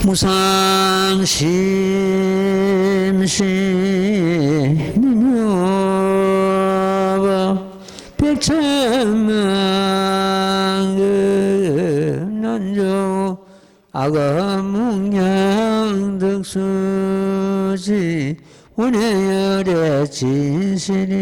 무상심심이묘 백천만 난조 악어묵량득수지 원해열의 진실이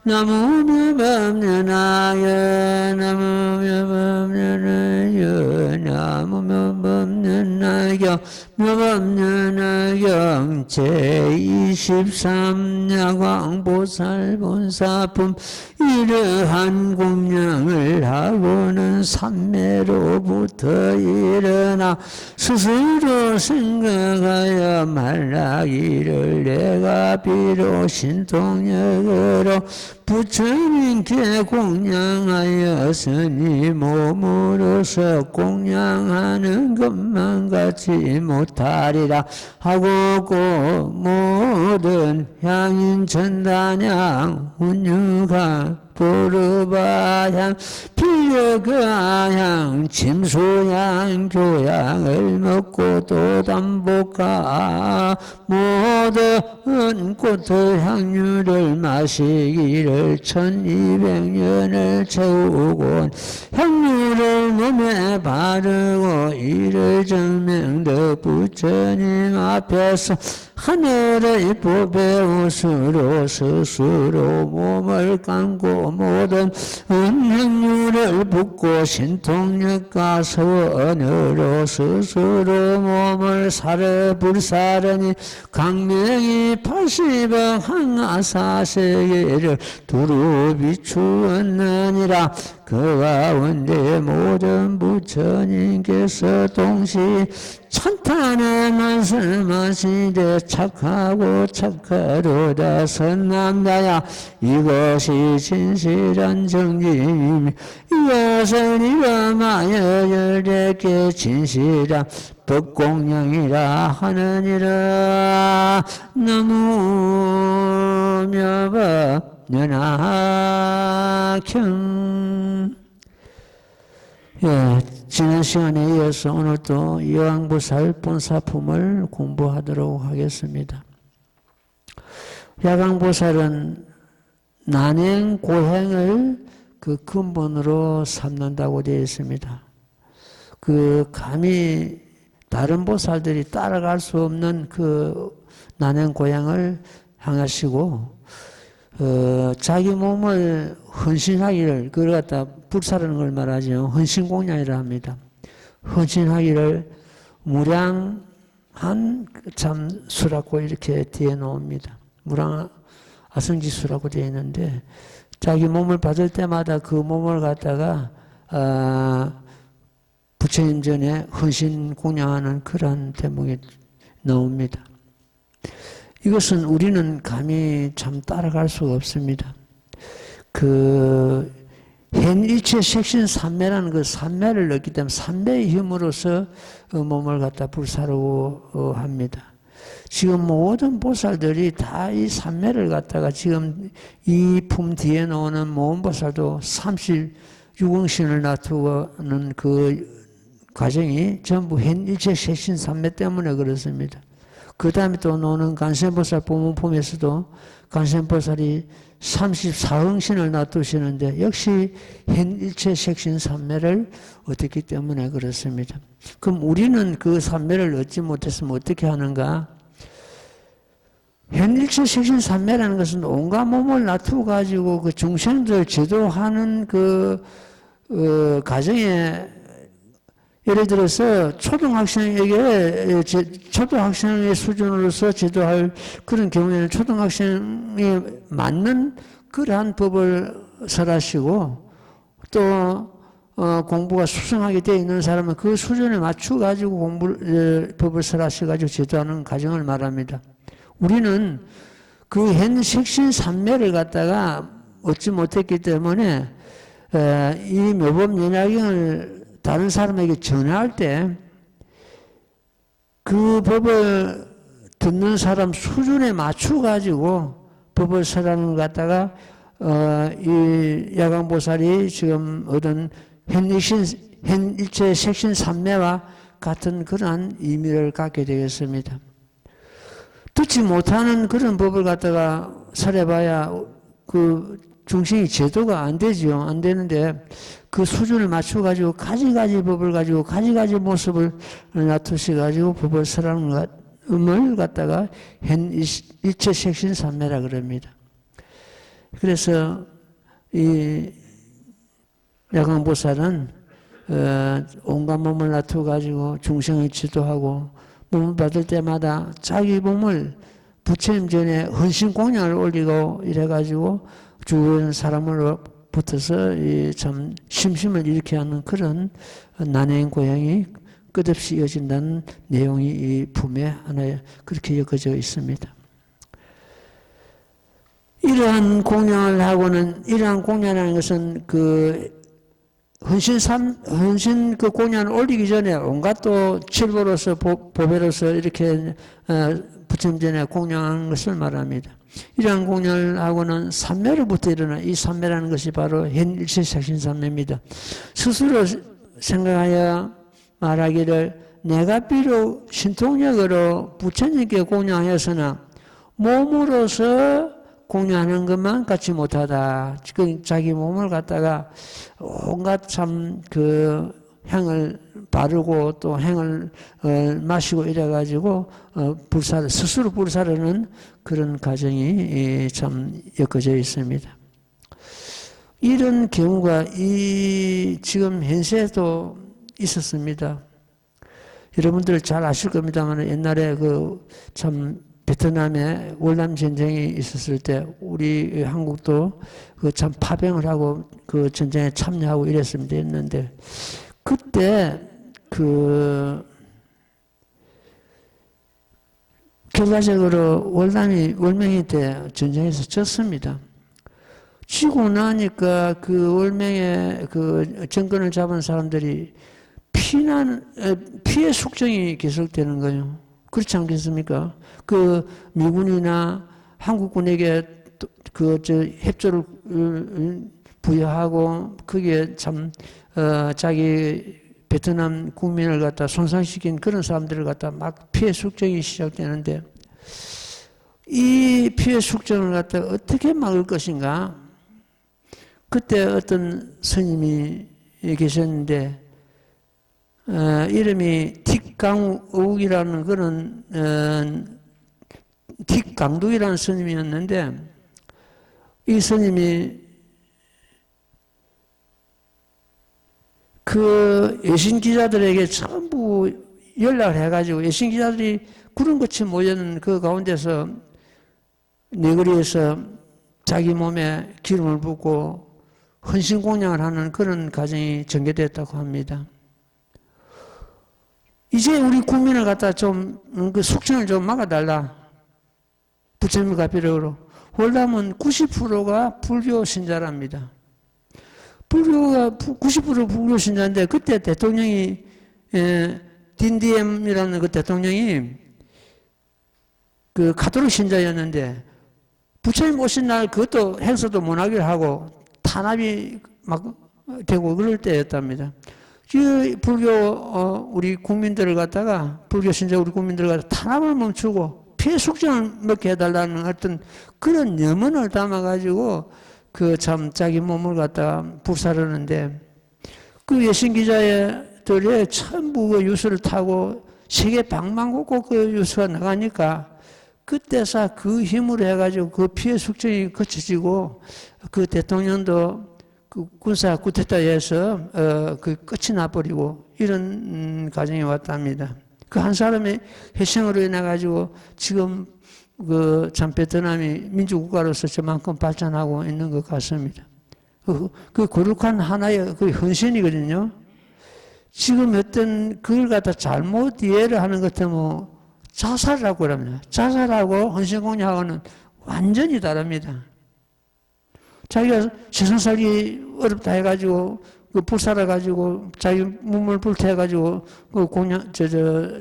나무묘법련하여 나무묘법련하여 나무묘법련하여 묘법련하여 제23야광보살 본사품 이러한 공양을 하고는 삼매로부터 일어나 스스로 생각하여 말하기를 내가 비록 신통력으로 부처님께 공양하였으니 몸으로서 공양하는 것만 같지 못하리라 하고 꼭 모든 향인 천단향 운유가 보르바향 필력가향 침수향 교향을 먹고 또 담복가 모든 꽃의 향유를 마시기를 1200년을 채우고 향유를 몸에 바르고 이를 정명도 부처님 앞에서 하늘의 법의 옷으로 스스로 몸을 감고 모든 은행유를 붓고 신통력과 서원으로 스스로 몸을 사르 불사르니 강명이 80억 항아사세계를 두루 비추었느니라. 그 가운데 모든 부처님께서 동시 찬탄의 말씀하시되 착하고 착하도다 선남자야 이것이 진실한 정진이니 이것은 이름하여 열대께 진실한 법공양이라 하느니라. 나무 묘법 연하경. 예, 지난 시간에 이어서 오늘도 야광보살 본사품을 공부하도록 하겠습니다. 야광보살은 난행 고행을 그 근본으로 삼는다고 되어 있습니다. 그 감히 다른 보살들이 따라갈 수 없는 그 난행 고행을 향하시고 자기 몸을 헌신하기를 그걸 갖다 불사르는 걸 말하죠. 헌신공양이라 합니다. 헌신하기를 무량한 참 수라고 이렇게 뒤에 놓습니다. 무량 아성지수라고 되어 있는데 자기 몸을 받을 때마다 그 몸을 갖다가 부처님 전에 헌신공양하는 그런 대목이 나옵니다. 이것은 우리는 감히 참 따라갈 수가 없습니다. 그 현일체 색신 삼매라는 그 삼매를 넣기 때문에 삼매의 힘으로서 몸을 갖다 불사르고 합니다. 지금 모든 보살들이 다 이 삼매를 갖다가 지금 이 품 뒤에 나오는 모든 보살도 36응신을 놔두고는 그 과정이 전부 현일체 색신 삼매 때문에 그렇습니다. 그 다음에 또 노는 간센보살 보문품에서도 간센보살이 34흥신을 놔두시는데 역시 현일체 색신 삼매를 얻었기 때문에 그렇습니다. 그럼 우리는 그 삼매를 얻지 못했으면 어떻게 하는가? 현일체 색신 삼매라는 것은 온갖 몸을 놔두고 가지고 그 중생들 제도하는 그 가정에 예를 들어서 초등학생에게 초등학생의 수준으로서 지도할 그런 경우에는 초등학생에 맞는 그러한 법을 설하시고 또 공부가 수승하게 되어 있는 사람은 그 수준에 맞춰 가지고 법을 설하셔 가지고 지도하는 과정을 말합니다. 우리는 그 현색신 삼매를 갖다가 얻지 못했기 때문에 이 묘법 연화경을 다른 사람에게 전할 때 그 법을 듣는 사람 수준에 맞춰가지고 법을 설하는 것 갖다가 이 야광보살이 지금 얻은 현일체 색신 삼매와 같은 그러한 의미를 갖게 되겠습니다. 듣지 못하는 그런 법을 갖다가 설해봐야 그 중생이 제도가 안 되지요. 안 되는데 그 수준을 맞춰가지고 가지가지 법을 가지고 가지가지 모습을 놔두셔가지고 법을 설하는 음을 갖다가 일체색신삼매라 그럽니다. 그래서 이 야광보살은 온갖 몸을 놔두가지고 중생을 지도하고 몸을 받을 때마다 자기 몸을 부처님 전에 헌신 공양을 올리고 이래가지고 주변 사람을 붙어서 참 심심을 일으켜 하는 그런 난행 고향이 끝없이 이어진다는 내용이 이 품에 하나에 그렇게 엮어져 있습니다. 이러한 공양을 하고는, 이러한 공양이라는 것은 그 헌신 그 공양을 올리기 전에 온갖 또 칠보로서 보배로서 이렇게 부처님 전에 공양하는 것을 말합니다. 이러한 공양을 하고는 삼매로부터 일어나 이 삼매라는 것이 바로 현일체색신삼매입니다. 스스로 생각하여 말하기를 내가 비록 신통력으로 부처님께 공양하였으나 몸으로서 공양하는 것만 갖지 못하다. 지금 자기 몸을 갖다가 온갖 참 그 향을 바르고 또 향을 마시고 이래가지고 스스로 불사르는 그런 과정이 참 엮어져 있습니다. 이런 경우가 이 지금 현세에도 있었습니다. 여러분들 잘 아실 겁니다만 옛날에 그 참 베트남에 월남 전쟁이 있었을 때 우리 한국도 그 참 파병을 하고 그 전쟁에 참여하고 이랬습니다. 했는데 그때 그 결과적으로 월명이 때 전쟁에서 졌습니다. 지고 나니까 그 월명의 그 정권을 잡은 사람들이 피해 숙정이 계속되는 거예요. 그렇지 않겠습니까? 그 미군이나 한국군에게 협조를 부여하고 거기에 참 자기 베트남 국민을 갖다 손상시킨 그런 사람들을 갖다 막 피해 숙정이 시작되는데 이 피해 숙정을 갖다 어떻게 막을 것인가? 그때 어떤 스님이 계셨는데 이름이 틱강욱이라는 그런 틱강둑이라는 스님이었는데 이 스님이 그 외신 기자들에게 전부 연락을 해가지고 외신 기자들이 구름같이 모여있는 그 가운데서 네거리에서 자기 몸에 기름을 붓고 헌신공양을 하는 그런 과정이 전개됐다고 합니다. 이제 우리 국민을 갖다 좀 그 숙청을 좀 막아달라. 부처님 가피력으로. 월남은 90%가 불교 신자랍니다. 불교가 90% 불교 신자인데 그때 대통령이 딘디엠이라는 그 대통령이 그 가톨릭 신자였는데 부처님 오신 날 그것도 행사도 못 하기로 하고 탄압이 막 되고 그럴 때였답니다. 그 불교 우리 국민들을 갖다가 불교 신자 우리 국민들을 갖다가 탄압을 멈추고 피해 숙정을 먹게 해달라는 어떤 그런 염원을 담아가지고 그 참 자기 몸을 갖다가 불사르는데 그 외신 기자들의 전부 그 유수를 타고 세계 방방곡곡 그 유수가 나가니까 그때서 그 힘으로 해가지고 그 피해 숙정이 거쳐지고 그 대통령도 그 군사 쿠데타에서 그 끝이 나버리고 이런 과정이 왔답니다. 그 한 사람의 희생으로 인해 가지고 지금 그 참 베트남이 민주국가로서 저만큼 발전하고 있는 것 같습니다. 그 거룩한 하나의 그 헌신이거든요. 지금 어떤 그걸 갖다 잘못 이해를 하는 것 때문에 자살이라고 그럽니다. 자살하고 헌신공양하고는 완전히 다릅니다. 자기가 세상 살기 어렵다 해가지고, 그 불살아가지고, 자기 몸을 불태워가지고, 그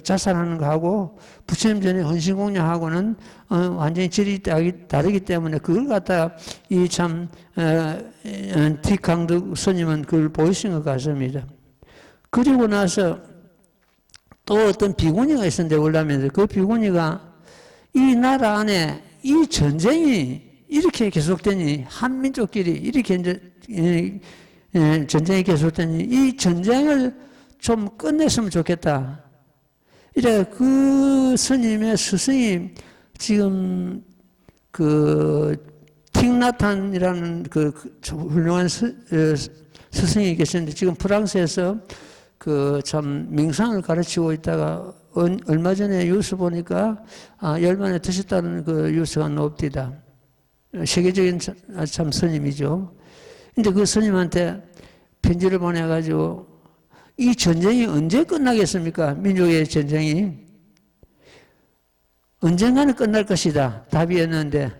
자살하는 거하고, 부처님 전에 헌신공양하고는, 완전히 질이 다르기 때문에, 그걸 갖다가, 이 참, 틱강덕 스님은 그걸 보이신 것 같습니다. 그리고 나서, 또 어떤 비구니가 있었는데 월남에서 그 비구니가 이 나라 안에 이 전쟁이 이렇게 계속되니 한민족끼리 이렇게 이제 전쟁이 계속되니 이 전쟁을 좀 끝냈으면 좋겠다. 이래 그 스님의 스승이 지금 그 틱나탄이라는 그 훌륭한 스승이 계시는데 지금 프랑스에서 그 참 명상을 가르치고 있다가 얼마 전에 뉴스 보니까 열반에 드셨다는 그 뉴스가 나옵니다. 세계적인 참 스님이죠. 근데 그 스님한테 편지를 보내가지고 이 전쟁이 언제 끝나겠습니까? 민족의 전쟁이. 언젠가는 끝날 것이다. 답이었는데.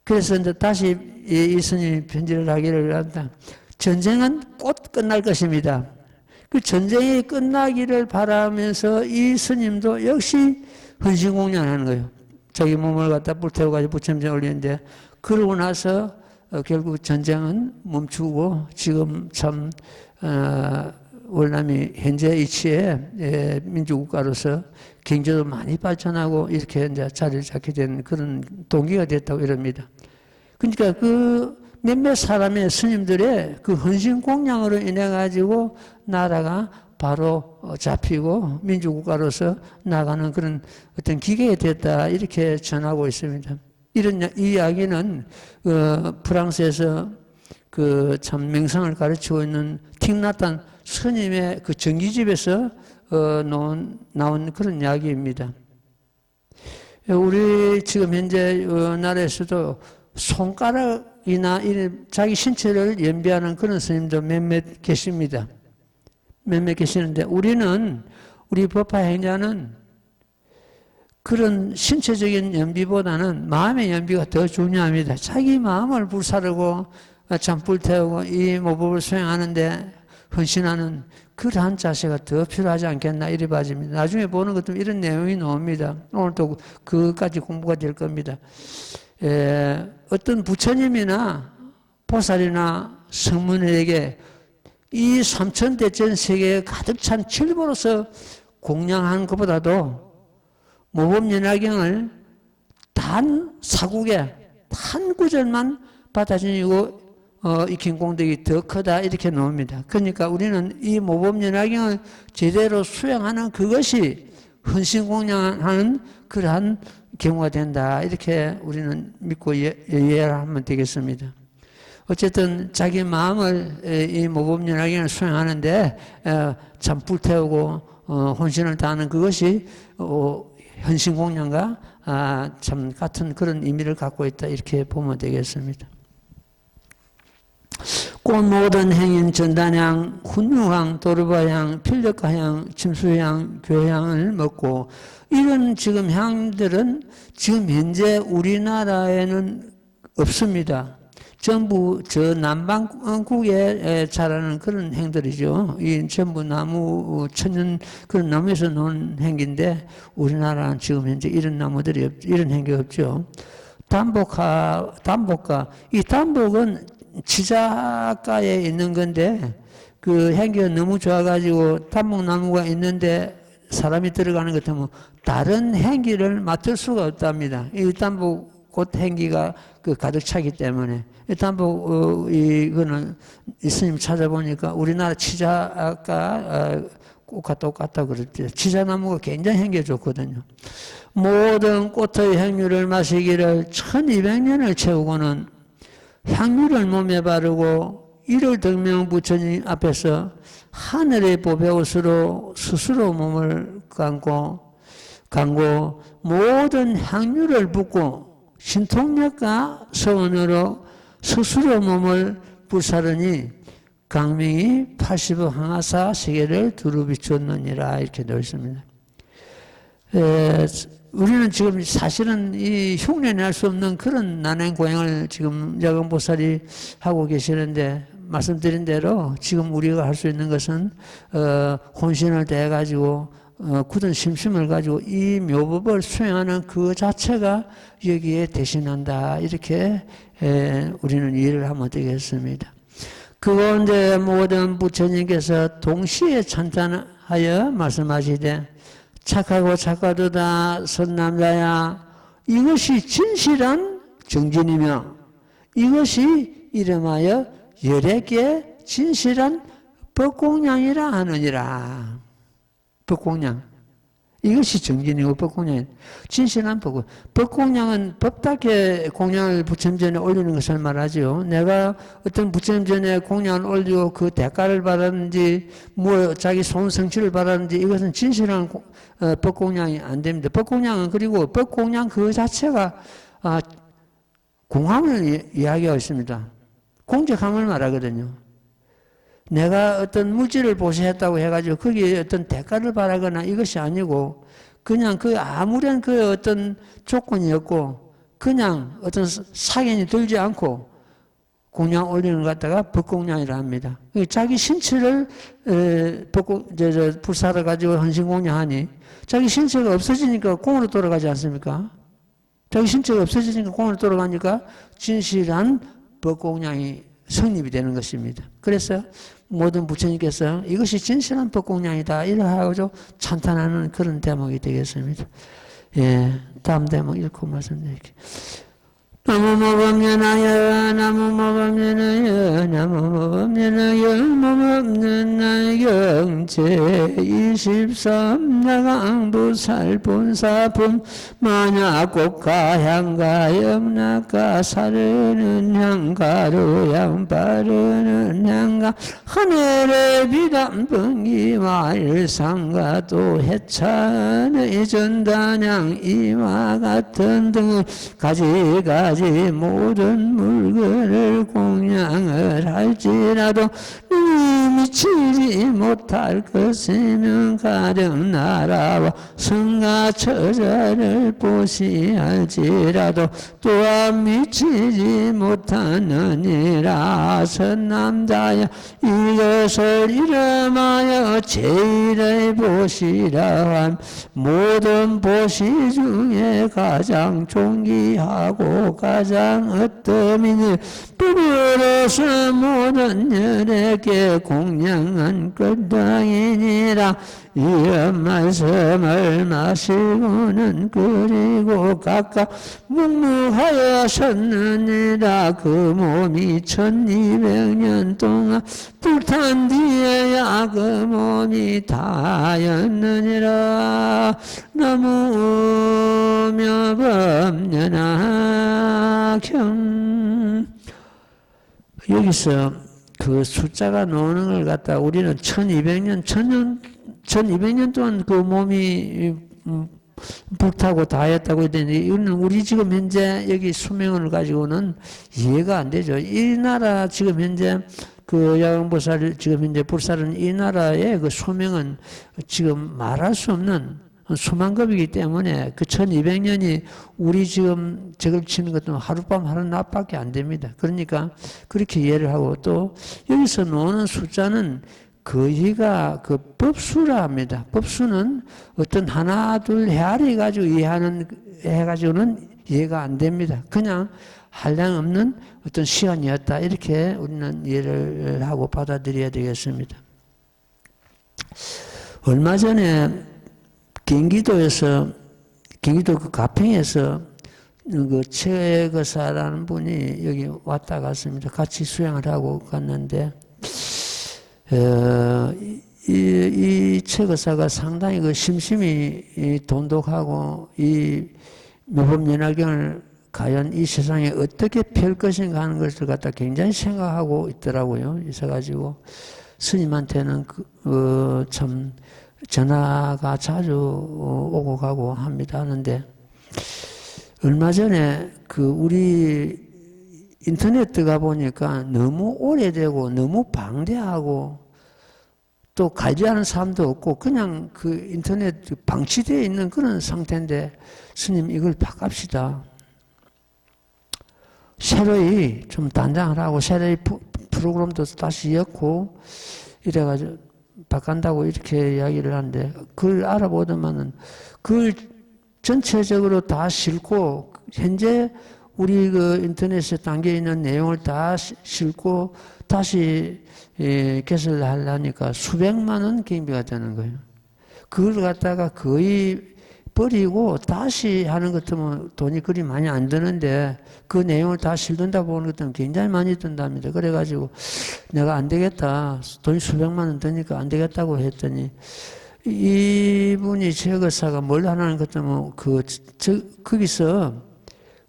그래서 이제 다시 이 스님이 편지를 하기를 한다. 전쟁은 곧 끝날 것입니다. 그 전쟁이 끝나기를 바라면서 이 스님도 역시 헌신공양하는 거예요. 자기 몸을 갖다 불태워가지고 부처님에 올리는데, 그러고 나서 결국 전쟁은 멈추고 지금 참 월남이 현재 위치에 민주국가로서 경제도 많이 발전하고 이렇게 이제 자리를 잡게 된 그런 동기가 됐다고 이럽니다. 그러니까 그 몇몇 사람의 스님들의 그 헌신 공양으로 인해 가지고 나라가 바로 잡히고 민주국가로서 나가는 그런 어떤 기계가 됐다 이렇게 전하고 있습니다. 이런 이야기는 프랑스에서 그 참 명상을 가르치고 있는 틱나탄 스님의 그 전기집에서 나온 그런 이야기입니다. 우리 지금 현재 나라에서도 손가락이나 자기 신체를 연비하는 그런 스님도 몇몇 계십니다. 몇몇 계시는데 우리 법화 행자는 그런 신체적인 연비보다는 마음의 연비가 더 중요합니다. 자기 마음을 불사르고 참 불태우고 이 모법을 수행하는데 헌신하는 그러한 자세가 더 필요하지 않겠나 이래 봐집니다. 나중에 보는 것도 이런 내용이 나옵니다. 오늘 또 그것까지 공부가 될 겁니다. 어떤 부처님이나 보살이나 성문에게 이 삼천대천 세계에 가득 찬 칠보로서 공양한 것보다도 모범연화경을 단 사국에 단 구절만 받아들이고 익힌 공덕이 더 크다 이렇게 나옵니다. 그러니까 우리는 이 모범연화경을 제대로 수행하는 그것이 헌신공양하는 그러한 경우가 된다 이렇게 우리는 믿고 이해를 하면 되겠습니다. 어쨌든 자기 마음을 이 모범연화경을 수행하는데 참 불태우고 헌신을 다하는 그것이 헌신공양과 참 같은 그런 의미를 갖고 있다 이렇게 보면 되겠습니다. 꽃 모든 행인 전단향, 훈유향, 도르바향, 필력가향, 침수향, 교향을 먹고 이런 지금 향들은 지금 현재 우리나라에는 없습니다. 전부 저 남반국에 자라는 그런 행들이죠. 이 전부 나무, 천연 그런 나무에서 나온 행기인데 우리나라는 지금 현재 이런 나무들이 이런 행기가 없죠. 담복가, 이 담복은 치자가에 있는 건데 그 향기가 너무 좋아가지고 담목나무가 있는데 사람이 들어가는 것 같으면 다른 향기를 맡을 수가 없답니다. 이 담복 꽃 향기가 그 가득 차기 때문에 이 담복 이거는 스님 찾아보니까 우리나라 치자가 꽃과 똑같다 그랬죠. 치자나무가 굉장히 향기가 좋거든요. 모든 꽃의 향유를 마시기를 1200년을 채우고는 향유를 몸에 바르고 이를 덕명 부처님 앞에서 하늘의 보배옷으로 스스로 몸을 감고 모든 향유를 붓고 신통력과 서원으로 스스로 몸을 불사르니 강명이 80억 항하사 세계를 두루 비추었느니라 이렇게 되어 있습니다. 우리는 지금 사실은 이 흉내낼 수 없는 그런 난행 고행을 지금 야광보살이 하고 계시는데 말씀드린 대로 지금 우리가 할 수 있는 것은 혼신을 대해가지고 굳은 심심을 가지고 이 묘법을 수행하는 그 자체가 여기에 대신한다 이렇게 우리는 이해를 하면 되겠습니다. 그 가운데 모든 부처님께서 동시에 찬탄 하여 말씀하시되 착하고 착하도다 선남자야 이것이 진실한 정진이며 이것이 이름하여 열에게 진실한 법공양이라 하느니라. 법공양. 이것이 정진이고 법공양이 진실한 법공. 법공양은 법답게 공양을 부처님 전에 올리는 것을 말하죠. 내가 어떤 부처님 전에 공양을 올리고 그 대가를 받았는지 뭐 자기 손 성취를 받았는지 이것은 진실한 법공양이 안 됩니다. 법공양은 그리고 법공양 그 자체가 공함을 이야기하고 있습니다. 공적함을 말하거든요. 내가 어떤 물질을 보시했다고 해가지고 거기에 어떤 대가를 바라거나 이것이 아니고 그냥 그 아무런 그 어떤 조건이 없고 그냥 어떤 사견이 들지 않고 공양 올리는 것 갖다가 법공양이라 합니다. 자기 신체를 불사를 가지고 헌신공양하니 자기 신체가 없어지니까 공으로 돌아가지 않습니까? 자기 신체가 없어지니까 공으로 돌아가니까 진실한 법공양이 성립이 되는 것입니다. 그래서 모든 부처님께서 이것이 진실한 법공양이다 이러하고 찬탄하는 그런 대목이 되겠습니다. 예, 다음 대목 읽고 말씀드릴게요. 나무모범연하여 나무모범연하여 나무모범연하여 모범는 나경제 23 나강부살본사품 만약곡가 향가 염락가 사르는 향가로 양바르는 향가 하늘의 비단봉기와 일상가 또 해찬의 전단양 이와 같은 등을 가지가지 모든 물건을 공양을 할지라도 미치지 못할 것이면 가령 나라와 성가 처자를 보시할지라도 또한 미치지 못하느니라. 선남자야 이것을 이름하여 제일의 보시라 함. 모든 보시 중에 가장 존귀하고 가장 어떠미니 부부로서 모든 열에게 공양한 끝당이니라. 이런 말씀을 마시고는 그리고 각각 묵묵하였었느니라. 그 몸이 1200년 동안 불탄 뒤에야 그 몸이 다였느니라. 나무며 법연학형. 여기서 그 숫자가 나오는 걸 갖다 우리는 1200년, 1200년 동안 그 몸이 불타고 다했다고 했더니 이거는 우리 지금 현재 여기 수명을 가지고는 이해가 안 되죠. 이 나라 지금 현재 그 야광보살 지금 현재 불사는 이 나라의 그 수명은 지금 말할 수 없는 수만급이기 때문에 그 1200년이 우리 지금 저걸 치는 것도 하룻밤 하룻낮밖에 안 됩니다. 그러니까 그렇게 이해를 하고 또 여기서 나오는 숫자는 거의가 그 법수라 합니다. 법수는 어떤 하나 둘 헤아리 가지고 이해하는 해가지고는 이해가 안 됩니다. 그냥 한량 없는 어떤 시간이었다 이렇게 우리는 이해를 하고 받아들여야 되겠습니다. 얼마 전에 경기도 그 가평에서 그 최거사라는 분이 여기 왔다 갔습니다. 같이 수행을 하고 갔는데, 이 최거사가 상당히 그 심심히 돈독하고 이 묘법연화경을 과연 이 세상에 어떻게 펼 것인가 하는 것을 갖다 굉장히 생각하고 있더라고요. 있어가지고 스님한테는 참 전화가 자주 오고 가고 합니다. 하는데 얼마 전에 그 우리 인터넷 들어가 보니까 너무 오래되고 너무 방대하고 또 가지하는 사람도 없고 그냥 그 인터넷 방치되어 있는 그런 상태인데 스님 이걸 바깝시다. 새로이 좀 단장을 하고 새로이 프로그램도 다시 엮고 이래가지고 바꾼다고 이렇게 이야기를 하는데 그걸 알아보더만은 그걸 전체적으로 다 싣고 현재 우리 그 인터넷에 담겨 있는 내용을 다 싣고 다시 개설을 하려니까 수백만 원 경비가 되는 거예요. 그걸 갖다가 거의 버리고 다시 하는 것 같으면 돈이 그리 많이 안 드는데 그 내용을 다 실든다 보는 것 같으면 굉장히 많이 든답니다. 그래가지고 내가 안 되겠다. 돈이 수백만 원 드니까 안 되겠다고 했더니 이분이 제거사가 뭘 하는 것 같으면 거기서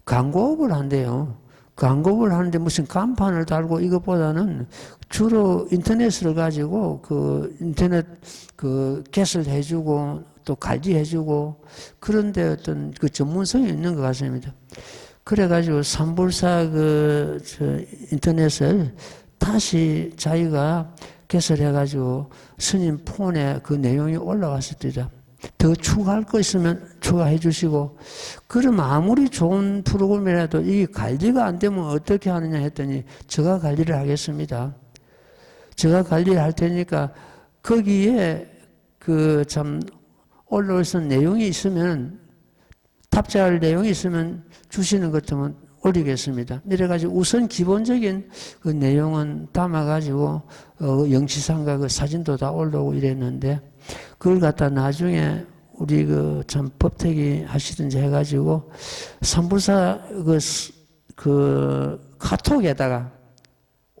광고업을 한대요. 광고를 하는데 무슨 간판을 달고 이것보다는 주로 인터넷을 가지고 그 인터넷 그 개설 해주고 또 관리해주고 그런데 어떤 그 전문성이 있는 것 같습니다. 그래가지고 삼불사 인터넷을 다시 자기가 개설해가지고 스님 폰에 그 내용이 올라왔을 때다. 더 추가할 거 있으면 추가해 주시고, 그럼 아무리 좋은 프로그램이라도 이 관리가 안 되면 어떻게 하느냐 했더니 제가 관리를 하겠습니다. 제가 관리를 할 테니까 거기에 그 참 올라올 내용이 있으면 탑재할 내용이 있으면 주시는 것 같으면 올리겠습니다. 이래가지고 우선 기본적인 그 내용은 담아가지고 영치상과 그 사진도 다 올라오고 이랬는데 그걸 갖다 나중에 우리 그 참 법택이 하시든지 해가지고 삼불사 그 카톡에다가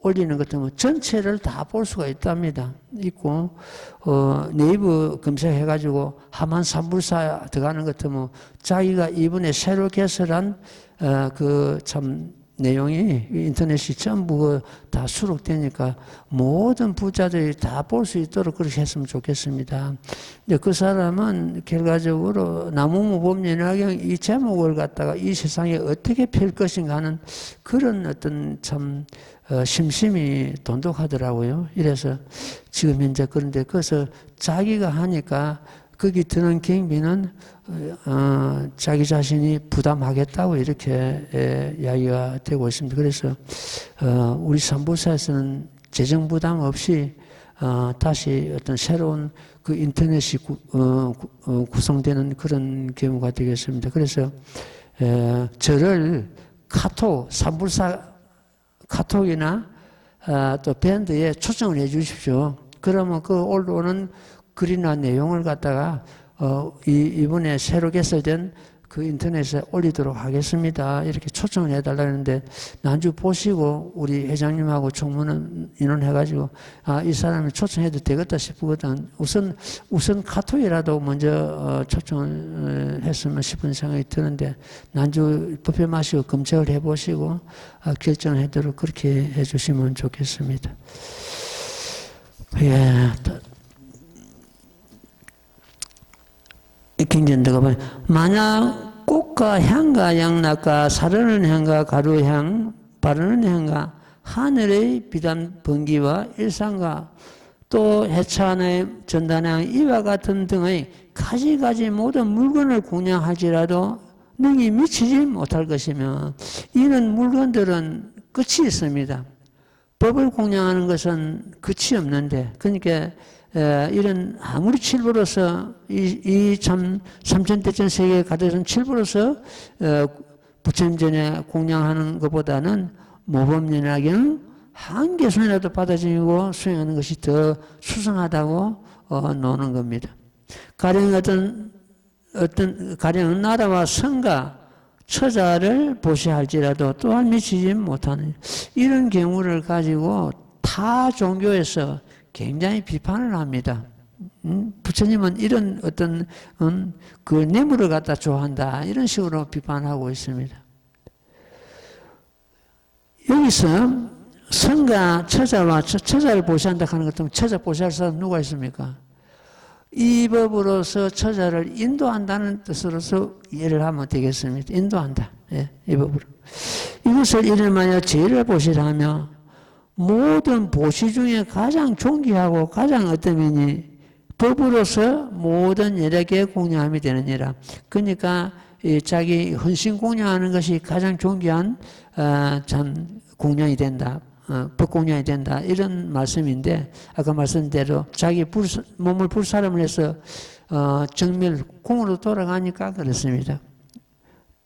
올리는 것 같으면 전체를 다 볼 수가 있답니다. 있고, 네이버 검색해가지고 하만 삼불사 들어가는 것 같으면 자기가 이번에 새로 개설한, 그 참 내용이 인터넷이 전부 다 수록되니까 모든 부자들이 다 볼 수 있도록 그렇게 했으면 좋겠습니다. 근데 그 사람은 결과적으로 나무무법연화경 이 제목을 갖다가 이 세상에 어떻게 펼 것인가 하는 그런 어떤 참 심심이 돈독하더라고요. 이래서 지금 현재 그런데 그래서 자기가 하니까 거기 드는 경비는 자기 자신이 부담하겠다고 이렇게 이야기가 되고 있습니다. 그래서 우리 삼불사에서는 재정 부담 없이 다시 어떤 새로운 그 인터넷이 구성되는 그런 경우가 되겠습니다. 그래서 저를 삼불사 카톡이나 또 밴드에 초청을 해 주십시오. 그러면 그 올라오는 글이나 내용을 갖다가 이번에 새로 개설된 그 인터넷에 올리도록 하겠습니다. 이렇게 초청을 해달라 했는데 난주 보시고 우리 회장님하고 총무는 인원해가지고 이 사람이 초청해도 되겠다 싶거든. 우선 카톡이라도 먼저 초청을 했으면 싶은 생각이 드는데 난주 법회 마시고 검색을 해보시고 결정을 하도록 그렇게 해주시면 좋겠습니다. 예. 경전도가 보면 만약 꽃과 향과 양락과 사르는 향과 가루향 바르는 향과 하늘의 비단 번기와 일상과 또 해찬의 전단향 이와 같은 등의 가지가지 모든 물건을 공양할지라도 능히 미치지 못할 것이며 이런 물건들은 끝이 있습니다. 법을 공양하는 것은 끝이 없는데 그러니까 이런 아무리 칠부로서 이 참 삼천대천 세계에 가득한 칠부로서 부처님전에 공양하는 것보다는 모범연화경 한 개순이라도 받아들이고 수행하는 것이 더 수승하다고 노는 겁니다. 가령 가령 나라와 성가 처자를 보시할지라도 또한 미치지 못하는 이런 경우를 가지고 타 종교에서 굉장히 비판을 합니다. 부처님은 이런 어떤 그 뇌물을 갖다 좋아한다 이런 식으로 비판하고 있습니다. 여기서 성가 처자와 처자를 보시한다 하는 것 같으면 처자 보시할 사람 누가 있습니까? 이 법으로서 처자를 인도한다는 뜻으로서 이해를 하면 되겠습니다. 인도한다. 예, 이 법으로. 이것을 이름하여 제를 보시라며 모든 보시 중에 가장 존귀하고 가장 어떤 면이 법으로서 모든 여러개의 공양함이 되느니라. 그러니까 자기 헌신 공양하는 것이 가장 존귀한 참 공양이 된다. 법공양이 된다. 이런 말씀인데 아까 말씀대로 자기 몸을 불사름을 해서 정멸 공으로 돌아가니까 그렇습니다.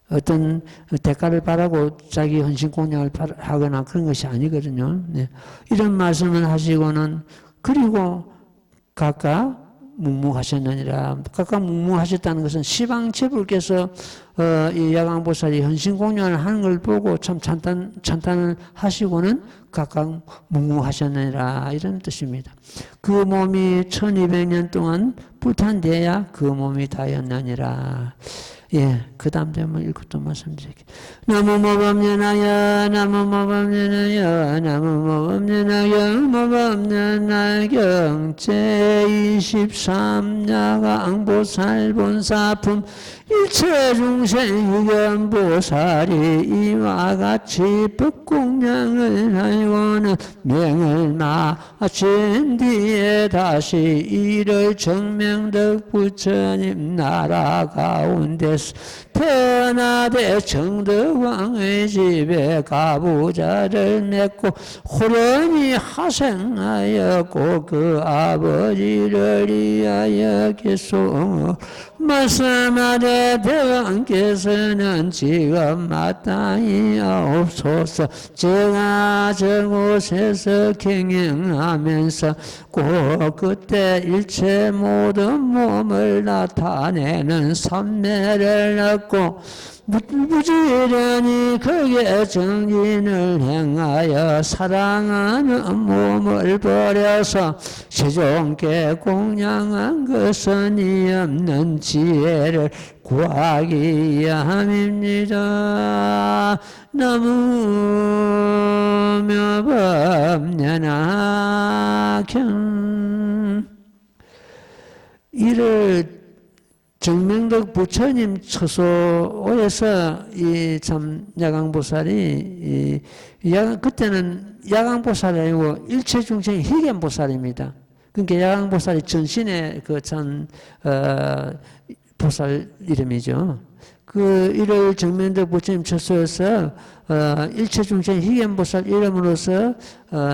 어떤 대가를 바라고 자기 헌신 공양을 하거나 그런 것이 아니거든요. 네. 이런 말씀을 하시고는 그리고 각각 묵묵하셨느니라. 각각 묵묵하셨다는 것은 시방제불께서 이 야광보살이 헌신공연을 하는 걸 보고 참 찬탄을 하시고는 각각 묵묵하셨느니라 이런 뜻입니다. 그 몸이 1200년 동안 불탄되어야 그 몸이 다였느니라. 예, 그 다음 대목 읽고 또 말씀드릴게요. 나무모범년하여 나무모범년하여 나무모범년하여 모범년하경 제23야광보살 본사품 일체중생 유견보살이 이와 같이 법공양을 하고는 명을 마친 뒤에 다시 이를 정명덕 부처님 나라 가운데서 태어나되 정덕왕의 집에 가부자를 맺고 호련히 하생하였고 그 아버지를 위하여 계속 말씀하되 대왕께서는 지금 마땅히 하옵소서. 제가 저곳에서 경영하면서 꼭 그때 일체 모든 몸을 나타내는 삼매를 얻고 부지런히 거기에 정진을 행하여 사랑하는 몸을 버려서 세종께 공양한 것은 이 없는 지혜를 구하기 위함입니다. 나무묘법연하경 이를 정명덕 부처님 처소에서 이 참 야광보살이 그때는 야광보살이 아니고 일체중생 희견보살입니다. 그러니까 야광보살이 전신의 그 참 보살 이름이죠. 그 이를 정명덕 부처님 처소에서 일체중생 희견보살 이름으로서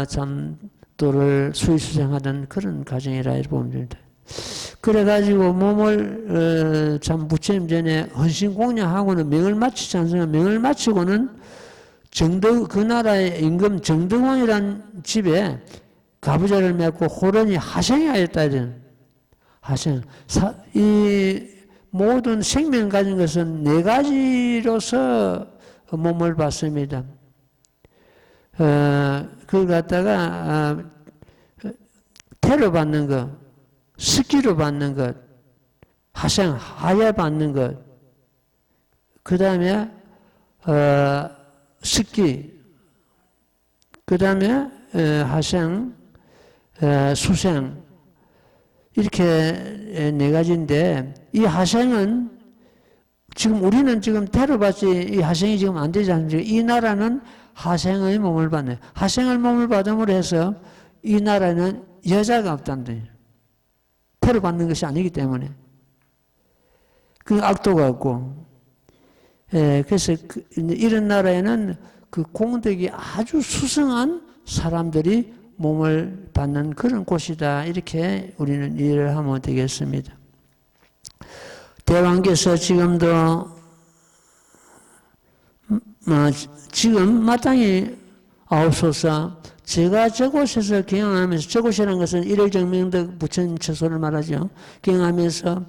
참 도를 수의수생하던 그런 과정이라 이렇게 보면 됩니다. 그래가지고 몸을 참 부처님 전에 헌신공양하고는 명을 마치지 않습니까? 명을 마치고는 그 나라의 임금 정덕왕이란 집에 가부자를 맺고 호련히 하생하였다. 하생. 이 모든 생명 가진 것은 네 가지로서 몸을 받습니다. 그걸 갖다가 태로 받는 것, 스키로 받는 것, 하생, 하야 받는 것, 그 다음에 스키, 그 다음에 하생, 수생, 이렇게 네 가지인데 이 하생은 지금 우리는 지금 태로 받지 이 하생이 지금 안 되지 않습니까? 이 나라는 하생의 몸을 받네. 하생의 몸을 받음으로 해서 이 나라는 여자가 없다는 거예요. 태로 받는 것이 아니기 때문에. 그 악도가 없고. 그래서 이런 나라에는 그 공덕이 아주 수승한 사람들이 몸을 받는 그런 곳이다. 이렇게 우리는 이해를 하면 되겠습니다. 대왕께서 지금도 지금 마땅히 아옵소서. 제가 저곳에서 경영하면서 저곳이라는 것은 일일정명덕 부처님 처소를 말하죠. 경영하면서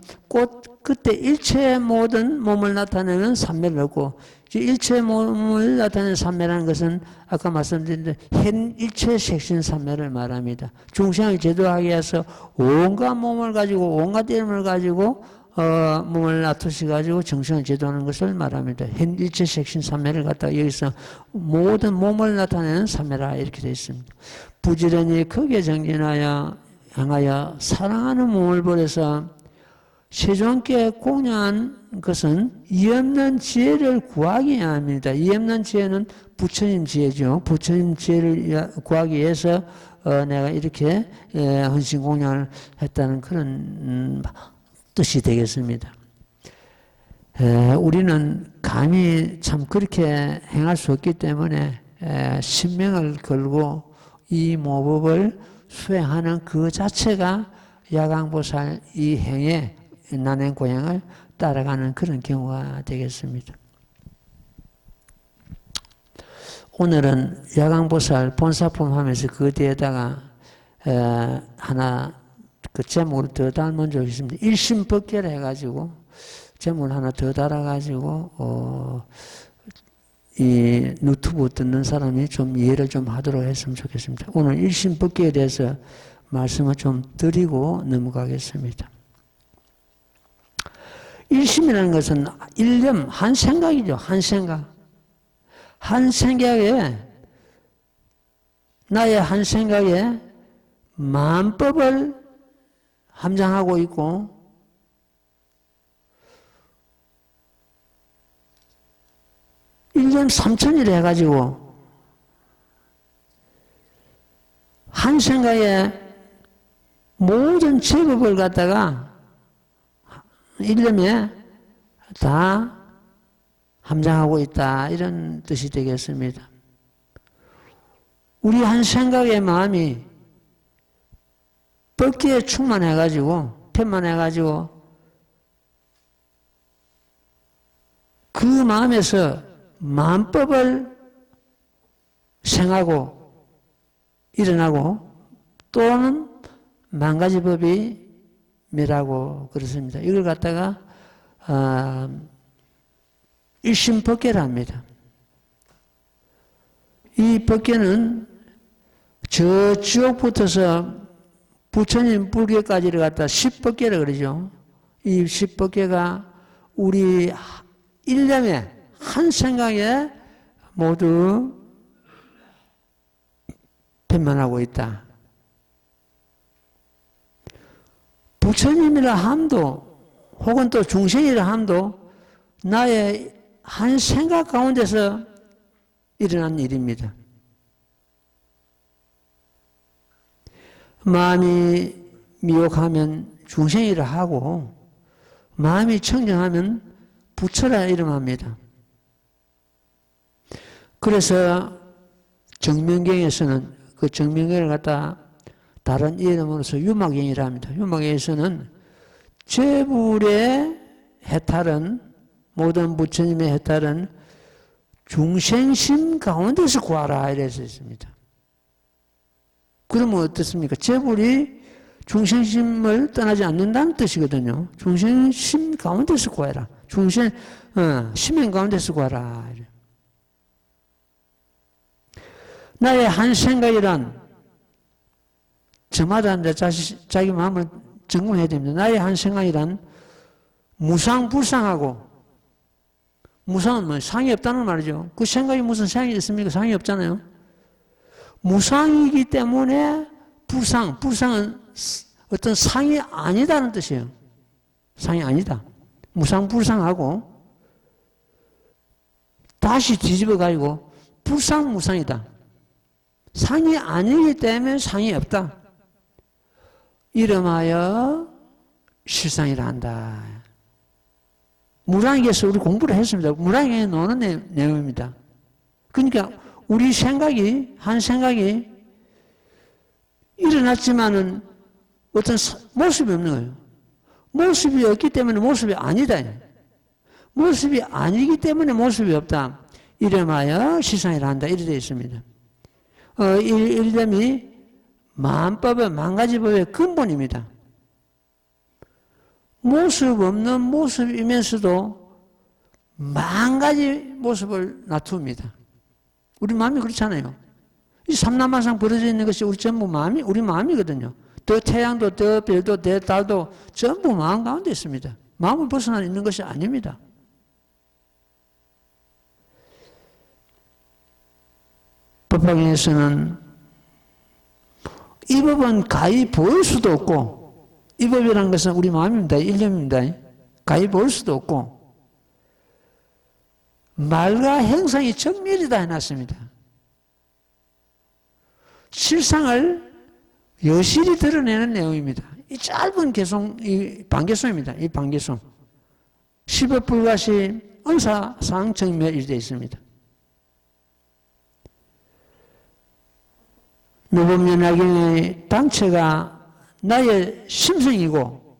그때 일체 모든 몸을 나타내는 삼매를 얻고 일체 몸을 나타내는 삼매라는 것은 아까 말씀드린 대로 현 일체 색신 삼매를 말합니다. 중생을 제도하기 위해서 온갖 몸을 가지고 온갖 이름을 가지고 몸을 놔두셔가지고 정신을 제도하는 것을 말합니다. 현 일체 색신 삼매를 갖다가 여기서 모든 몸을 나타내는 삼매라 이렇게 되어 있습니다. 부지런히 크게 정진하여 향하여 사랑하는 몸을 버려서 세종께 공양한 것은 이 없는 지혜를 구하기 위함입니다. 이 없는 지혜는 부처님 지혜죠. 부처님 지혜를 구하기 위해서 내가 이렇게 헌신공양을 했다는 그런 뜻이 되겠습니다. 우리는 감히 참 그렇게 행할 수 없기 때문에 신명을 걸고 이 모법을 수행하는 그 자체가 야광보살 이 행의 난행고양을 따라가는 그런 경우가 되겠습니다. 오늘은 야광보살 본사품 하면서 그 뒤에다가 하나 그 제목을 더 달은 적이 있습니다. 일심법계를 해가지고 제목을 하나 더 달아가지고 이 유튜브 듣는 사람이 좀 이해를 좀 하도록 했으면 좋겠습니다. 오늘 일심법계에 대해서 말씀을 좀 드리고 넘어가겠습니다. 일심이라는 것은 일념, 한 생각이죠. 한 생각. 한 생각에, 나의 한 생각에 만법을 함장하고 있고, 일념 삼천이라 해가지고, 한 생각에 모든 제법을 갖다가 일념에 다 함장하고 있다. 이런 뜻이 되겠습니다. 우리 한 생각의 마음이 법기에 충만해가지고, 편만해가지고, 그 마음에서 만법을 생하고, 일어나고, 또는 만가지 법이 미라고 그렇습니다. 이걸 갖다가 일심법계라 합니다. 이 법계는 저쪽부터서 부처님 불교까지를 갖다 십법계라 그러죠. 이 십법계가 우리 일념에 한 생각에 모두 변만하고 있다. 부처님이라 함도 혹은 또 중생이라 함도 나의 한 생각 가운데서 일어난 일입니다. 마음이 미혹하면 중생이라 하고 마음이 청정하면 부처라 이름합니다. 그래서 정명경에서는 그 정명경을 갖다 다른 이름으로서 유마경이라 합니다. 유마경에서는 제불의 해탈은 모든 부처님의 해탈은 중생심 가운데서 구하라 이래서 있습니다. 그러면 어떻습니까? 제불이 중생심을 떠나지 않는다는 뜻이거든요. 중생심 가운데서 구하라. 심행 가운데서 구하라. 이래. 나의 한 생각이란 저마다 자기 마음을 점검해야 됩니다. 나의 한 생각이란 무상불상하고, 무상은 뭐 상이 없다는 말이죠. 그 생각이 무슨 상이 있습니까? 상이 없잖아요. 무상이기 때문에 불상은 어떤 상이 아니다는 뜻이에요. 상이 아니다. 무상불상하고 다시 뒤집어 가지고 불상무상이다. 상이 아니기 때문에 상이 없다. 이름하여 실상이라 한다. 무량에서 우리 공부를 했습니다. 무량에 나오는 내용입니다. 그러니까 우리 생각이, 한 생각이 일어났지만은 어떤 모습이 없는 거예요. 모습이 없기 때문에 모습이 아니다. 모습이 아니기 때문에 모습이 없다. 이름하여 실상이라 한다. 이렇게 되어 있습니다. 일념이 만법의 만가지 법의 근본입니다. 모습 없는 모습이면서도 만가지 모습을 나타냅니다. 우리 마음이 그렇잖아요. 이 삼라만상 벌어져 있는 것이 우리 전부 마음이, 우리 마음이거든요. 더 태양도, 더 별도, 더 달도 전부 마음 가운데 있습니다. 마음을 벗어나 있는 것이 아닙니다. 법화경에서는 이 법은 가히 보일 수도 없고, 이 법이라는 것은 우리 마음입니다. 일념입니다. 가히 보일 수도 없고, 말과 행상이 정밀이다 해놨습니다. 실상을 여실히 드러내는 내용입니다. 이 짧은 개송, 이 반개송입니다. 이 반개송. 십업불가시 은사상정멸 이렇게 되어 있습니다. 묘법연화경의 당체가 나의 심성이고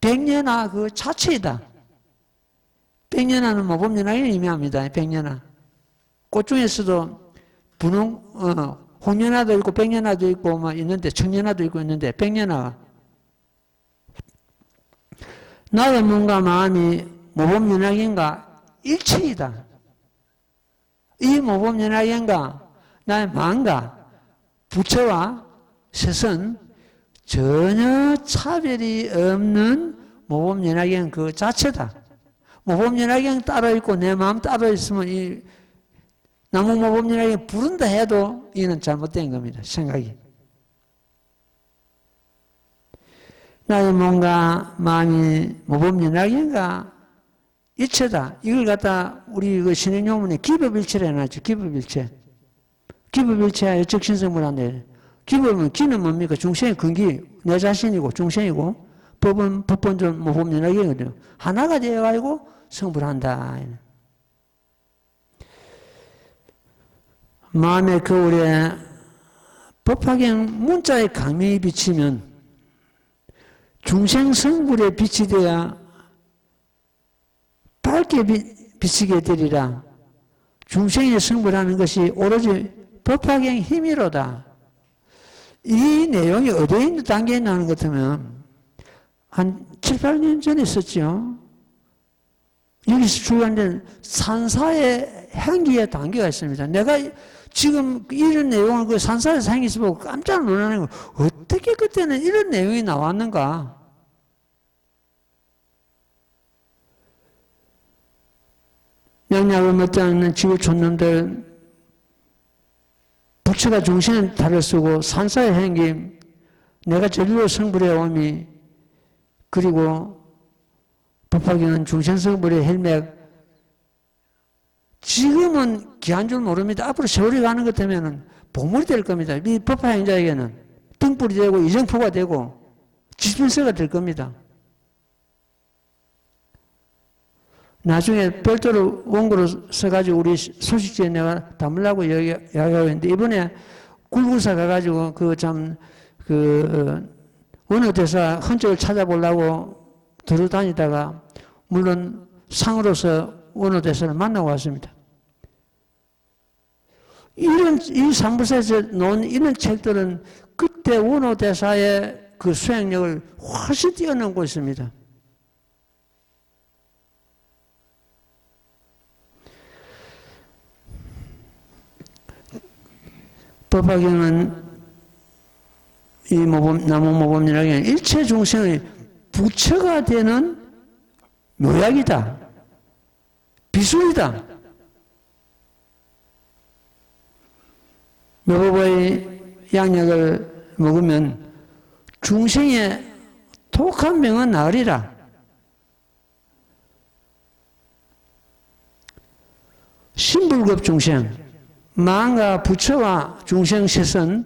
백년화 그 자체이다. 백년화는 묘법연화경을 의미합니다. 백년화. 꽃 중에서도 분홍, 홍년화도 있고 백년화도 있고 막 있는데 청년화도 있고 있는데 백년화 나의 몸과 마음이 모범연합인가 일체이다. 이 모범연합인가 나의 마음과 부처와 셋은 전혀 차별이 없는 모범연합인 그 자체다. 모범연합인 따로 있고 내 마음 따로 있으면 이 나무 모범연합이 부른다 해도 이는 잘못된 겁니다. 생각이. 나의 몸과 마음이 모범연합인가 일체다. 이걸 갖다 우리 그 신행요문에 기법일체를 해놨죠. 기법일체. 기법일체하여 적신성불한데 기법은 기는 뭡니까? 중생의 근기 내 자신이고 중생이고 법은 법본전 모범연합이거든요. 하나가 되어가지고 성불한다. 마음의 거울에 법화경 문자의 강명이 비치면 중생 성불에 빛이 되어 밝게 비치게 되리라. 중생의 성불하는 것이 오로지 법화경 힘이로다. 이 내용이 어디에 있는 단계에 나오는 것 같으면 한 7, 8년 전에 있었죠. 여기서 주관된 산사의 향기의 단계가 있습니다. 내가 지금 이런 내용을 그 산사에서 향기에서 보고 깜짝 놀라는 거 어떻게 그때는 이런 내용이 나왔는가? 양약을 먹지 않는 지구 촌놈들 부처가 중생은 달을 쓰고 산사의 향기 내가 전리로 성불해 오미 그리고 법화경은 중생성불의 헬맥 지금은 귀한 줄 모릅니다. 앞으로 세월이 가는 것 되면은 보물이 될 겁니다. 이 법화행자에게는 등불이 되고 이정포가 되고 지필서가 될 겁니다. 나중에 별도로 원고로 써가지고 우리 소식지에 내가 담으려고 이야기하고 있는데 이번에 굴구사 가가지고 원어대사 흔적을 찾아보려고 들어다니다가 물론 상으로서 원어대사를 만나고 왔습니다. 이 삼부사에서 놓은 이런 책들은 그때 원어대사의 그 수행력을 훨씬 뛰어넘고 있습니다. 법화경은 이 나무 모범이라는 일체 중생의 부처가 되는 묘약이다. 비술이다. 묘법의 양약을 먹으면 중생의 독한 병은 나으리라. 신불급 중생, 마음과 부처와 중생 셋은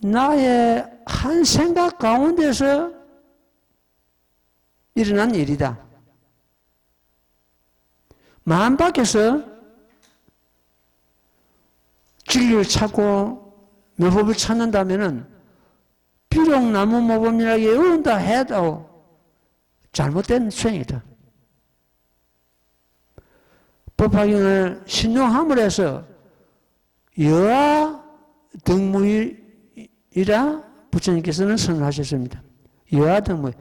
나의 한 생각 가운데서 일어난 일이다. 마음 밖에서 진리를 찾고 묘법을 찾는다면은 비록 나무 모범이라고 외운다 해도 잘못된 수행이다. 법화경을 신용함으로 해서 여아 덕무이라 부처님께서는 선언하셨습니다. 여아 덕무이.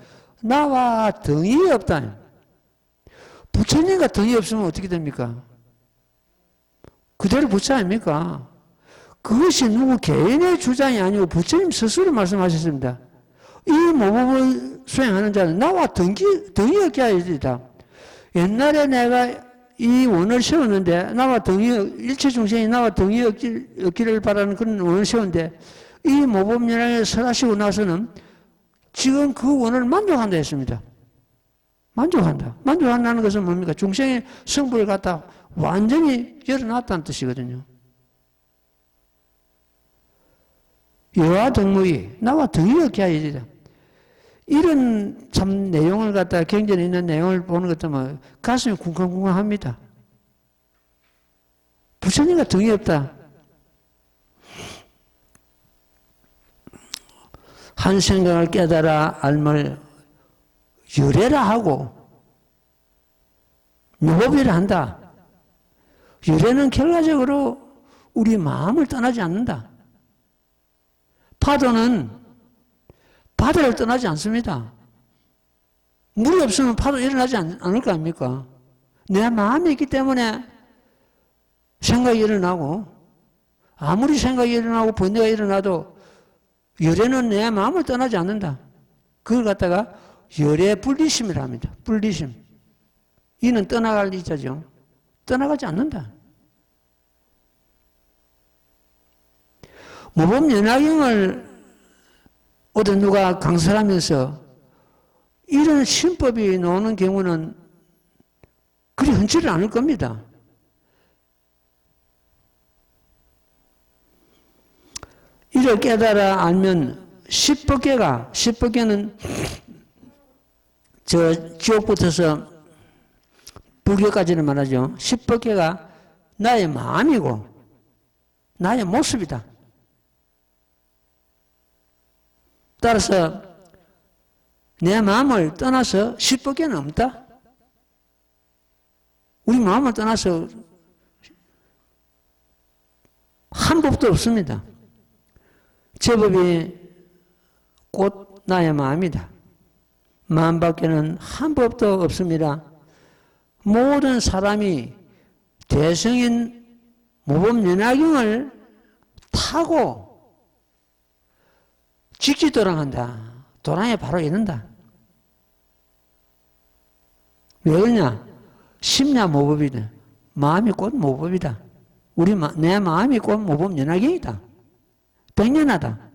나와 등이 없다. 부처님과 등이 없으면 어떻게 됩니까? 그대로 부처 아닙니까? 그것이 누구 개인의 주장이 아니고 부처님 스스로 말씀하셨습니다. 이 모범을 수행하는 자는 나와 등이 없게 하여야 된다. 옛날에 내가 이 원을 세웠는데 나와 일체 중생이 나와 등이 없기를 바라는 그런 원을 세웠는데 이 모범연합에 설하시고 나서는 지금 그 원을 만족한다 했습니다. 만족한다. 만족한다는 것은 뭡니까? 중생의 성불을 갖다 완전히 열어놨다는 뜻이거든요. 여와 덕무이, 나와 등이 없게 하여야 된다. 이런 참 내용을 갖다 경전에 있는 내용을 보는 것 때문에 가슴이 쿵쾅쿵쾅합니다. 부처님과 등이 없다. 한 생각을 깨달아 알물 유래라 하고 묘법이라 한다. 유래는 결과적으로 우리 마음을 떠나지 않는다. 파도는 바다를 떠나지 않습니다. 물이 없으면 파도 일어나지 않을 거 아닙니까? 내 마음이 있기 때문에 생각이 일어나고, 아무리 생각이 일어나고 번뇌가 일어나도 열애는 내 마음을 떠나지 않는다. 그걸 갖다가 열애 분리심이라 합니다. 분리심. 이는 떠나갈 이자죠. 떠나가지 않는다. 모범연화경을 어떤 누가 강설하면서 이런 신법이 나오는 경우는 그리 흔치를 않을 겁니다. 이를 깨달아 알면 십법계는 저 지옥부터서 불교까지는 말하죠. 십법계가 나의 마음이고 나의 모습이다. 따라서 내 마음을 떠나서 십법계는 없다. 우리 마음을 떠나서 한 법도 없습니다. 제법이 곧 나의 마음이다. 마음 밖에는 한 법도 없습니다. 모든 사람이 대성인 모범연화경을 타고 직지도랑한다. 도랑에 바로 이른다. 왜 그러냐? 심야 모법이다. 마음이 곧 모법이다. 내 마음이 곧 모범연화경이다. 백년하다.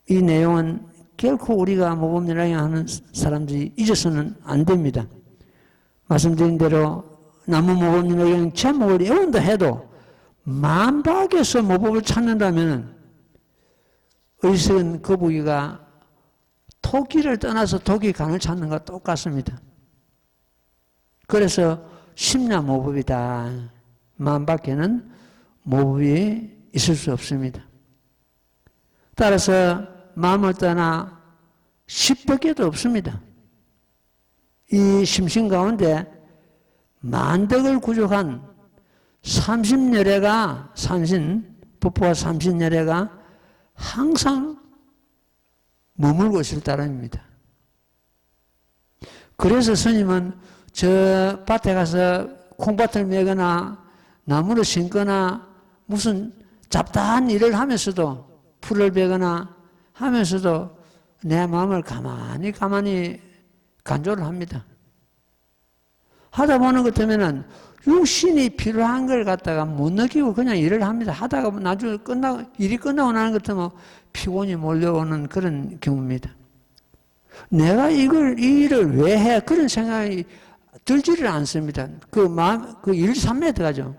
이 내용은 결코 우리가 모범연화경 하는 사람들이 잊어서는 안 됩니다. 말씀드린 대로 나무 모범연화경 제목을 외운다 해도 마음 밖에서 모법을 찾는다면 어리석은 거북이가 토끼를 떠나서 토끼 간을 찾는 것과 똑같습니다. 그래서 심야 모법이다. 마음 밖에는 모법이 있을 수 없습니다. 따라서 마음을 떠나 십법계도 없습니다. 이 심신 가운데 만덕을 구족한 30여례가 법보와 30여례가 항상 머물고 있을 따름입니다. 그래서 스님은 저 밭에 가서 콩밭을 메거나 나무를 심거나 무슨 잡다한 일을 하면서도 풀을 베거나 하면서도 내 마음을 가만히 간조를 합니다. 하다 보는 것 때문에는 육신이 필요한 걸 갖다가 못 느끼고 그냥 일을 합니다. 하다가 나중에 일이 끝나고 나는 것 같으면 피곤이 몰려오는 그런 경우입니다. 내가 이 일을 왜 해? 그런 생각이 들지를 않습니다. 그 일 삼매에 들어가죠.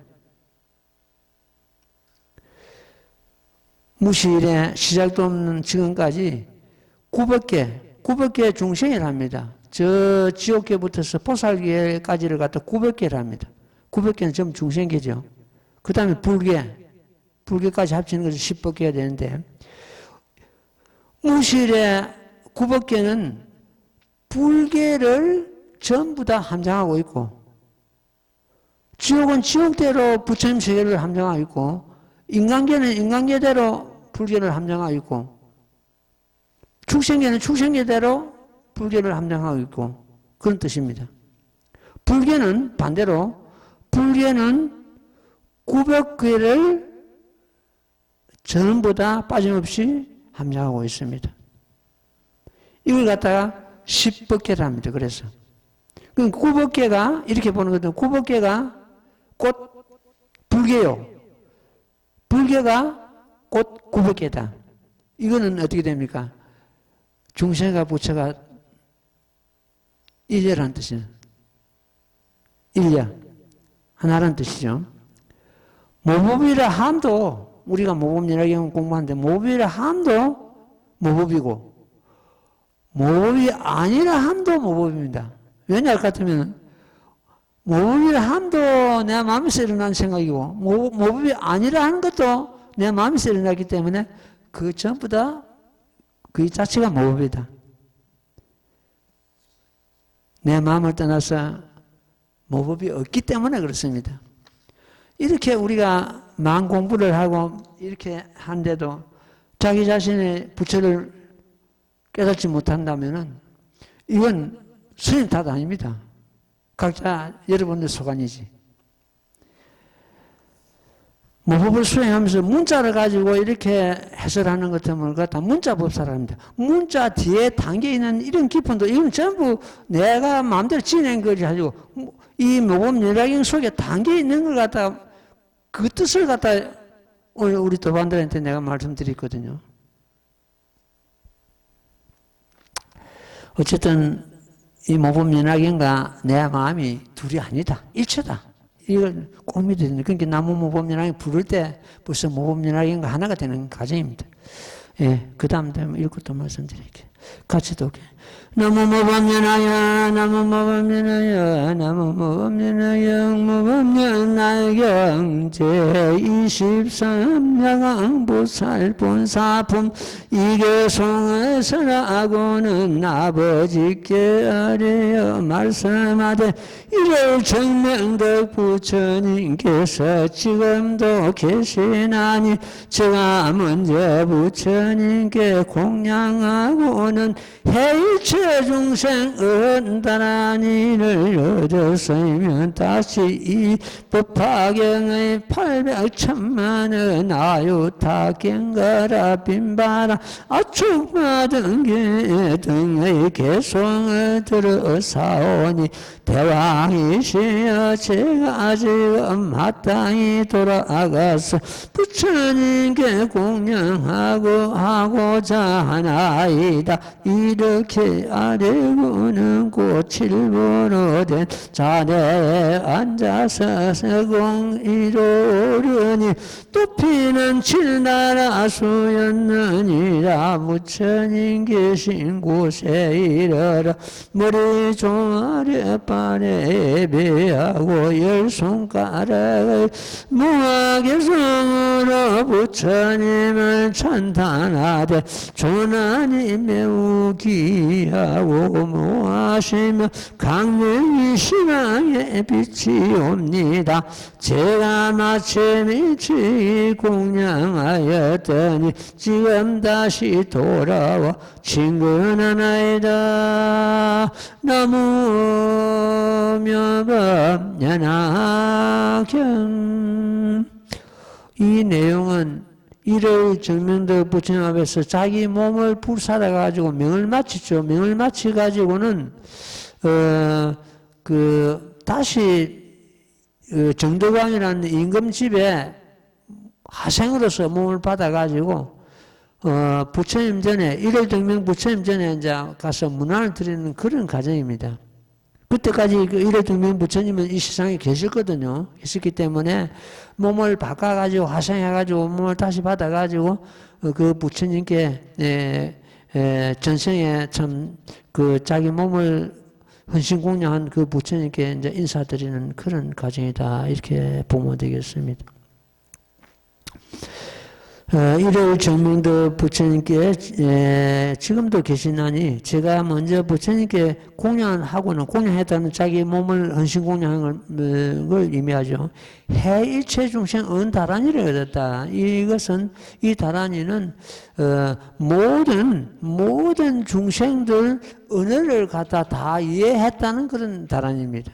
무시일에 시작도 없는 지금까지 900개 중생을 합니다. 저 지옥계부터서 보살계까지를 갖다 900개를 합니다. 900개는 전부 중생계죠. 그 다음에 불계까지 합치는 것이 10법계가 되는데, 무실의 900개는 불계를 전부 다 함장하고 있고, 지옥은 지옥대로 부처님 세계를 함장하고 있고, 인간계는 인간계대로 불계를 함장하고 있고, 축생계는 축생계대로 불계를 함장하고 있고, 그런 뜻입니다. 불계는 반대로, 불계는 900개를 전부 다 빠짐없이 함장하고 있습니다. 이걸 갖다가 10법계를 합니다. 그래서. 그럼 9법계가, 이렇게 보는 거든 9법계가 곧 불계요. 불계가 곧 9법계다. 이거는 어떻게 됩니까? 중생과 부처가 일체라는 뜻이에요. 일체. 하나라는 뜻이죠. 모법이라 함도, 우리가 모법연화경 공부하는데 모법이라 함도 모법이고, 모법이 아니라 함도 모법입니다. 왜냐 할 것 같으면 모법이라 함도 내 마음에서 일어난 생각이고, 모법이 아니라 하는 것도 내 마음에서 일어나기 때문에 그 전부 다 그 자체가 모법이다. 내 마음을 떠나서 모법이 없기 때문에 그렇습니다. 이렇게 우리가 마음 공부를 하고 이렇게 한데도 자기 자신의 부처를 깨닫지 못한다면은 이건 스님 탓 아닙니다. 각자 여러분들 소관이지. 모법을 수행하면서 문자를 가지고 이렇게 해설하는 것 때문에 다 문자법사랍니다. 문자 뒤에 담겨있는 이런 기본도 이건 전부 내가 마음대로 지낸 거지 가지고 이 모법 열악경 속에 담겨있는 걸 갖다가 그 뜻을 갖다 오늘 우리 도반들한테 내가 말씀드렸거든요. 어쨌든 이 모법 연락인과 내 마음이 둘이 아니다. 일체다. 이걸 꼭 믿어야 됩니다. 그러니까 나무 모법 연락이 부를 때 벌써 모법 연락인과 하나가 되는 과정입니다. 예, 그 다음 되면 읽고 또 말씀드릴게요. 같이 또 나무 모법연하여 나무 모법연하여 나무 모법연하여 모법연하경 제23야강 보살본사품 이계송을 설하고는 아버지께 아뢰어 말씀하되 이를 정명덕 부처님께서 지금도 계시나니 제가 먼저 부처님께 공양하고는 해일체 중생 은단한이를 얻었으면 다시 이 법화경의 800천만은 아유타경가라 빈바라 아축마 등계 등의 개송을 들어사오니 대왕이시여 제가 지금 마땅히 돌아가서 부처님께 공양하고 하고자 하나이다. 이렇게 아래고는 꽃일보로 된 자네에 앉아서 서공이로르니 높이는 칠나라 수였느니라. 부처님 계신 곳에 이르러 머리 종아리 발에 예배하고 열 손가락을 무하게 성으로 부처님을 찬탄하되 조난이 매우 귀하고 모하시며 강명이 신앙의 빛이 옵니다. 제가 마침 일찍 공양하였더니 지금 다시 돌아와 친근하나이다. 나무 묘법 연하경. 이 내용은 이를 정명덕 부처님 앞에서 자기 몸을 불사라 가지고 명을 마치죠. 명을 마치 가지고는 다시 정덕왕이라는 임금집에 하생으로서 몸을 받아 가지고 부처님 전에 일월 정명 부처님 전에 이제 가서 문안을 드리는 그런 과정입니다. 그때까지 그 일월 정명 부처님은 이 세상에 계셨거든요. 계셨기 때문에 몸을 바꿔가지고 화생해가지고 몸을 다시 받아가지고 그 부처님께 전생에 참 그 자기 몸을 헌신공양한 그 부처님께 이제 인사드리는 그런 과정이다. 이렇게 보면 되겠습니다. 일월 정명덕 부처님께 지금도 계시나니 제가 먼저 부처님께 공양하고는 공양했다는 자기 몸을 헌신 공양한 걸 의미하죠. 해일체 중생 은다란이를 얻었다. 이것은 이 다란이는 모든 중생들 은혜를 갖다 다 이해했다는 그런 다란입니다.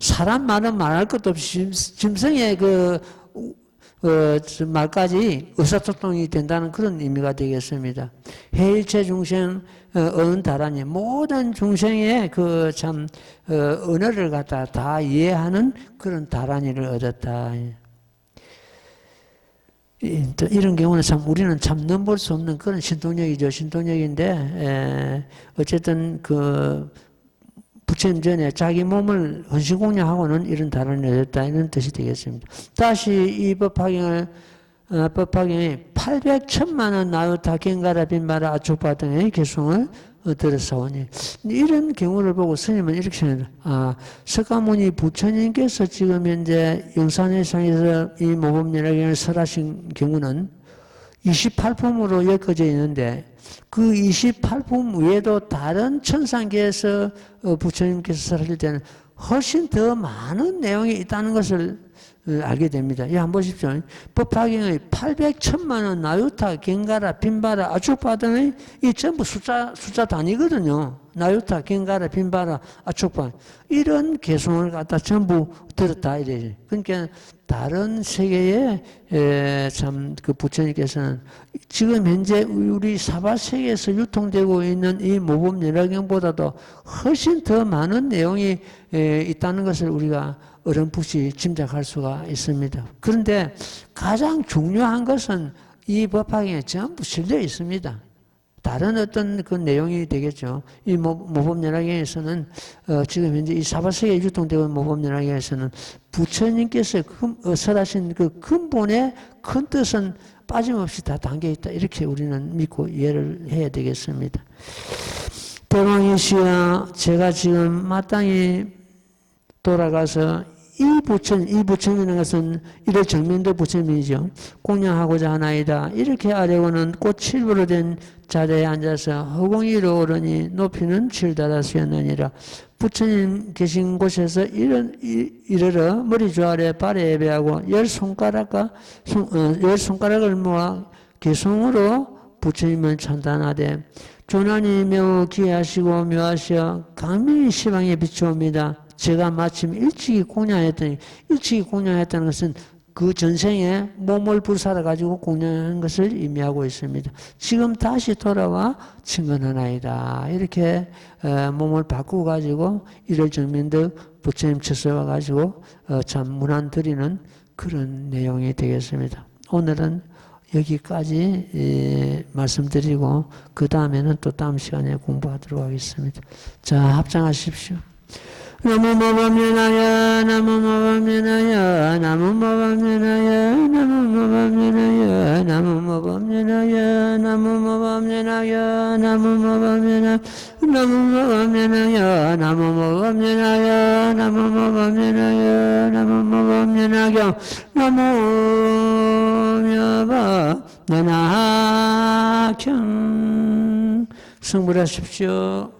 사람 말은 말할 것도 없이 짐승의 말까지 의사소통이 된다는 그런 의미가 되겠습니다. 해일체 중생 은다라니 모든 중생의 그 참 언어를 갖다 다 이해하는 그런 다란이를 얻었다. 이런 경우는 참 우리는 참 넘볼 수 없는 그런 신통력이죠. 신통력인데 어쨌든 그 부처님 전에 자기 몸을 헌신공양하고는 이런 다란이를 얻었다. 이런 뜻이 되겠습니다. 다시 이 법화경이 800천만원 나우타 갱가라 빈바라 아초파 등의 개송을 들어사오니 이런 경우를 보고 스님은 이렇게 생각합니다. 석가모니 부처님께서 지금 현재 영산회상에서 이 모범연락경을 설하신 경우는 28품으로 엮어져 있는데 그 28품 외에도 다른 천상계에서 부처님께서 설하실 때는 훨씬 더 많은 내용이 있다는 것을 알게 됩니다. 이 한번 보십시오. 법화경의 800, 1000만원, 나유타, 갱가라, 빈바라, 아축바 등의 이 전부 숫자 단위거든요. 나유타, 갱가라, 빈바라, 아축바. 이런 개성을 갖다 전부 들었다 이래요. 그러니까 다른 세계에 참 그 부처님께서는 지금 현재 우리 사바 세계에서 유통되고 있는 이 모범연화경보다도 훨씬 더 많은 내용이 있다는 것을 우리가 어렴풋이 짐작할 수가 있습니다. 그런데 가장 중요한 것은 이 법화경에 전부 실려 있습니다. 다른 어떤 그 내용이 되겠죠. 이 모범연화경에서는 지금 현재 이 사바세계에 유통되고 있는 모범연화경에서는 부처님께서 설하신 그 근본의 큰 뜻은 빠짐없이 다 담겨 있다. 이렇게 우리는 믿고 이해를 해야 되겠습니다. 대왕이시여, 제가 지금 마땅히 돌아가서 이 부처님이라는 것은 이를 정면도 부처님이죠. 공양하고자 하나이다. 이렇게 아래고는 꽃칠부로 된 자리에 앉아서 허공위로 오르니 높이는 7다라수였느니라. 부처님 계신 곳에서 이르러 머리 조아래 발에 예배하고 열 손가락을 모아 개성으로 부처님을 찬탄하되 조난이 매우 귀하시고 묘하시어 강명히 시방에 비추옵니다. 제가 마침 일찍이 공양했다는 것은 그 전생에 몸을 불사라 가지고 공양한 것을 의미하고 있습니다. 지금 다시 돌아와 친근하나이다. 이렇게 몸을 바꾸고 가지고 이를 정면덕 부처님 처소와 가지고 참 문안 드리는 그런 내용이 되겠습니다. 오늘은 여기까지 말씀드리고 그 다음에는 또 다음 시간에 공부하도록 하겠습니다. 자, 합장하십시오. 나무모범연하여 나무모범연하여 나무모범연하여 나무모범연하여 나무모범연하여 나무모범연하여 나무모범연하여 나무모범연하여 나무모범연하여 나무모범연하여 나무모범연하여 나무모범연하여 승불하십시오.